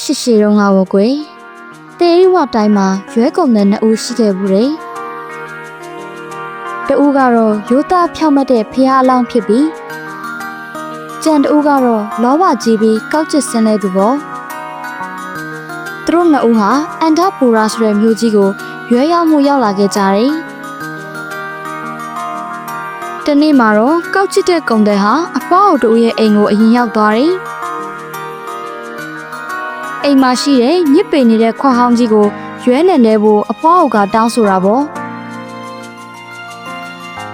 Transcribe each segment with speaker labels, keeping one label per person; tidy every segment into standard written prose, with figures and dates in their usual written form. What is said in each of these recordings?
Speaker 1: ရှိရှိတော့ငါဘောကွယ်တေးဝတိုင်းမှာရွဲကုန်တဲ့နှစ်ဦးရှိခဲ့ဘူးတယ်တဦးကတော့ရိုးသားဖြောင့်မတ်တဲ့ဖះအလောင်းဖြစ်ပြီးကျန်တဦးကတော့လောဘကြီးပြီးကောက်ကျစ်ဆင်းတဲ့သူပေါ့သူတို့နှစ်ဦးဟာအန်ဒါပူရာဆိုတဲ့မြို့ကြီးကိုရွဲရောက်မှုရောက်လာခဲ့ကြတယ်တနေ့မှာတော့ကောက်ချစ်တဲ့ကုံတဲ့ဟာအဖွားတို့ရဲ့အိမ်ကိုအရင်ရောက်သွားတယ်အိမ်မှာရှိတဲ့ညစ်ပေနေတဲ့ခွက်ဟောင်းကြီးကိုရွဲနေနေဖို့အဖွားကတောင်းဆိုတာပေါ့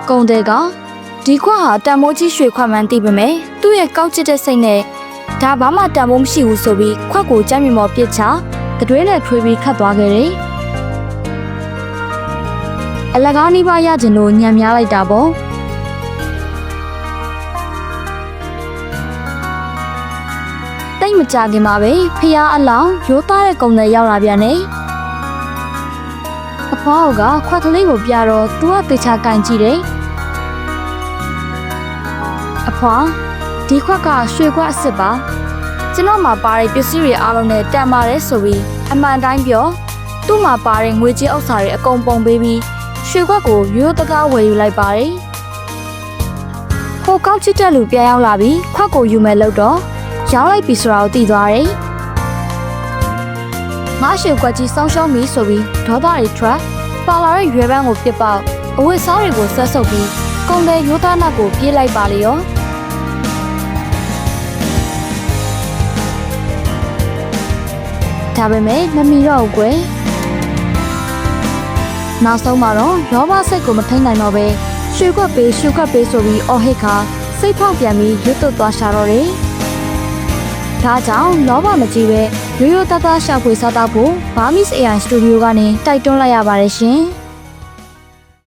Speaker 1: ကုံတဲ့ကဒီခွက်ဟာတန်မိုးကြီးရွှေခွက်မှန်းသိပေမဲ့သူ့ရဲ့ကောက်ချစ်တဲ့စိတ်နဲ့ဒါဘာမှတန်မိုးမရှိဘူးဆိုပြီးခွက်ကိုကြမ်းမြင်မော်ပစ်ချတတွေးနဲ့ထွေးပြီးခတ်သွားခဲ့တယ်အလကားနှိပါရခြင်းလို့ညံများလိုက်တာပေါ့တိတ်မကြခင်မှာပဲဖះအလောင်းရိုးသားတဲ့ကုံနဲ့ရောက်လာပြန်တယ်အဖွားကခွက်ကလေးကိုပြတော့သူကတေချာကန်ကြည့်တယ်အဖွားဒီခွက်ကရွှေခွက်အစ်စ်ပါကျွန်တော်မှာပါတဲ့ပစ္စည်းတွေအားလုံးနဲ့တန်ပါတယ်ဆိုပြီးအမှန်တိုင်းပြောသူ့မှာပါတဲ့ငွေကြေးဥစ္စာတွေအကုန်ပုံပေးပြီးရွှေခွက်ကိုရိုးတကားဝယ်ယူလိုက်ပါတယ်ဟိုကောက်ချစ်တဲ့လူပြန်ရောက်လာပြီးခွက်ကိုယူမယ်လို့တော့ရောင်းလိုက်ပြီဆိုတာကိုသိသွားတယ်ငါရွှေခွက်ကြီးစောင်းရှောင်းပြီဆိုပြီးဒေါသတွေထွက်ပါလာတဲ့ရွယ်ပန်းကိုပြစ်ပေါက်အဝတ်စားတွေကိုဆွဲဆုပ်ပြီးကုန်းတဲ့ရိုးသားနတ်ကိုပြေးလိုက်ပါလေရောဒါပေမဲ့မမီတော့ဘူးကွယ်နောက်ဆုံးမှာတော့ရောဘစိတ်ကိုမထိန်နိုင်တော့ပဲရွှေခွက်ပေးဆိုပြီးအော်ဟစ်ခါစိတ်ဖောက်ပြန်ပြီးရွတ်သွတ်သွားရှာတော့တယ်ဒါကြောင့်လောဘမကြီးပဲရိုးရိုးသားသားရှာဖွေစားတော့ဖို့ဘာမစ် AI Studio ကနေတိုက်တွန်းလိုက်ရပါတယ်ရှင်